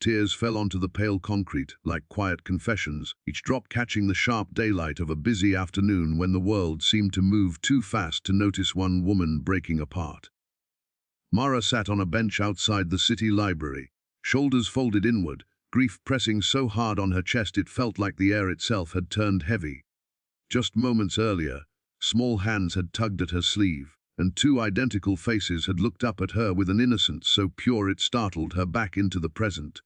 Tears fell onto the pale concrete like quiet confessions, each drop catching the sharp daylight of a busy afternoon when the world seemed to move too fast to notice one woman breaking apart. Mara sat on a bench outside the city library, shoulders folded inward, grief pressing so hard on her chest it felt like the air itself had turned heavy. Just moments earlier, small hands had tugged at her sleeve, and two identical faces had looked up at her with an innocence so pure it startled her back into the present.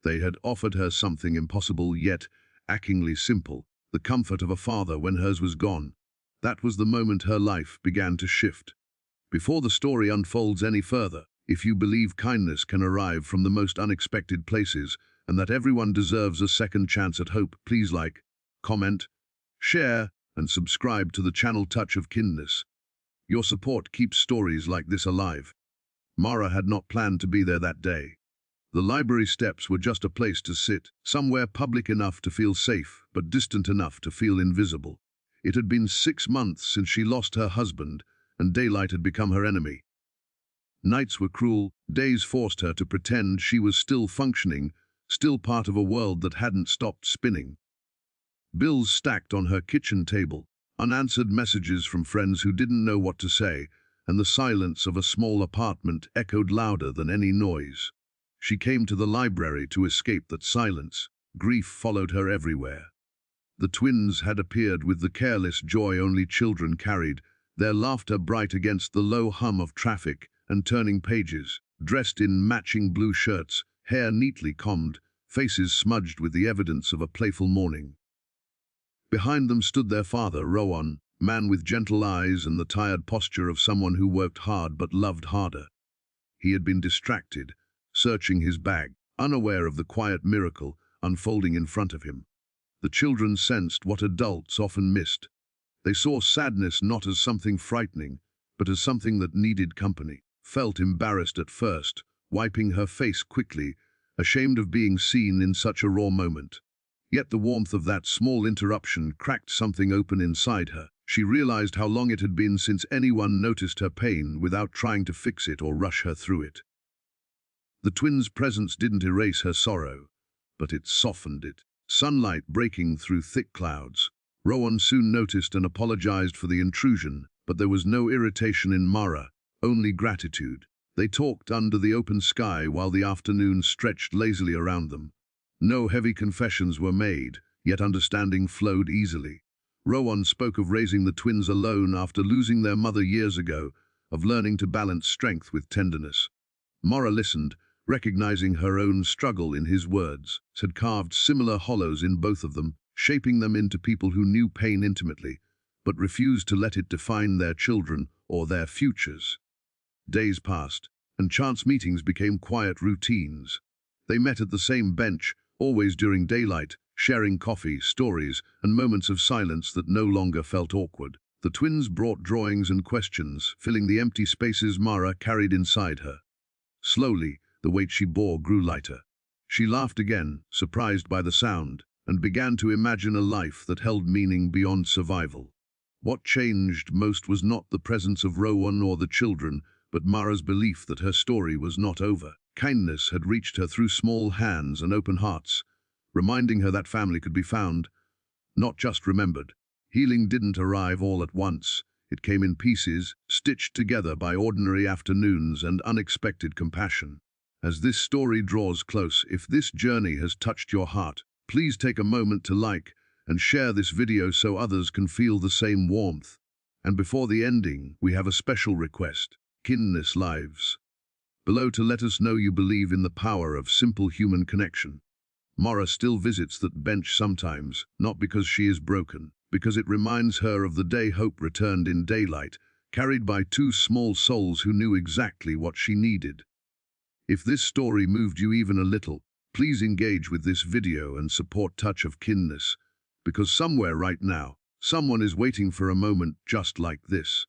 They had offered her something impossible yet achingly simple, the comfort of a father when hers was gone. That was the moment her life began to shift. Before the story unfolds any further, if you believe kindness can arrive from the most unexpected places and that everyone deserves a second chance at hope, please like, comment, share, and subscribe to the channel Touch of Kindness. Your support keeps stories like this alive. Mara had not planned to be there that day. The library steps were just a place to sit, somewhere public enough to feel safe, but distant enough to feel invisible. It had been 6 months since she lost her husband, and daylight had become her enemy. Nights were cruel, days forced her to pretend she was still functioning, still part of a world that hadn't stopped spinning. Bills stacked on her kitchen table, unanswered messages from friends who didn't know what to say, and the silence of a small apartment echoed louder than any noise. She came to the library to escape that silence. Grief followed her everywhere. The twins had appeared with the careless joy only children carried, their laughter bright against the low hum of traffic and turning pages, dressed in matching blue shirts, hair neatly combed, faces smudged with the evidence of a playful morning. Behind them stood their father, Rowan, man with gentle eyes and the tired posture of someone who worked hard but loved harder. He had been distracted, searching his bag, unaware of the quiet miracle unfolding in front of him. The children sensed what adults often missed. They saw sadness not as something frightening, but as something that needed company. Felt embarrassed at first, wiping her face quickly, ashamed of being seen in such a raw moment. Yet the warmth of that small interruption cracked something open inside her. She realized how long it had been since anyone noticed her pain without trying to fix it or rush her through it. The twins' presence didn't erase her sorrow, but it softened it. Sunlight breaking through thick clouds. Rowan soon noticed and apologized for the intrusion, but there was no irritation in Mara, only gratitude. They talked under the open sky while the afternoon stretched lazily around them. No heavy confessions were made, yet understanding flowed easily. Rowan spoke of raising the twins alone after losing their mother years ago, of learning to balance strength with tenderness. Mara listened, recognizing her own struggle in his words, had carved similar hollows in both of them, shaping them into people who knew pain intimately, but refused to let it define their children or their futures. Days passed, and chance meetings became quiet routines. They met at the same bench, always during daylight, sharing coffee, stories, and moments of silence that no longer felt awkward. The twins brought drawings and questions, filling the empty spaces Mara carried inside her. Slowly, the weight she bore grew lighter. She laughed again, surprised by the sound, and began to imagine a life that held meaning beyond survival. What changed most was not the presence of Rowan or the children, but Mara's belief that her story was not over. Kindness had reached her through small hands and open hearts, reminding her that family could be found, not just remembered. Healing didn't arrive all at once. It came in pieces, stitched together by ordinary afternoons and unexpected compassion. As this story draws close, if this journey has touched your heart, please take a moment to like and share this video so others can feel the same warmth. And before the ending, we have a special request. Kindness lives below to let us know you believe in the power of simple human connection. Mara still visits that bench sometimes, not because she is broken, because it reminds her of the day hope returned in daylight, carried by two small souls who knew exactly what she needed. If this story moved you even a little, please engage with this video and support Touch of Kindness, because somewhere right now, someone is waiting for a moment just like this.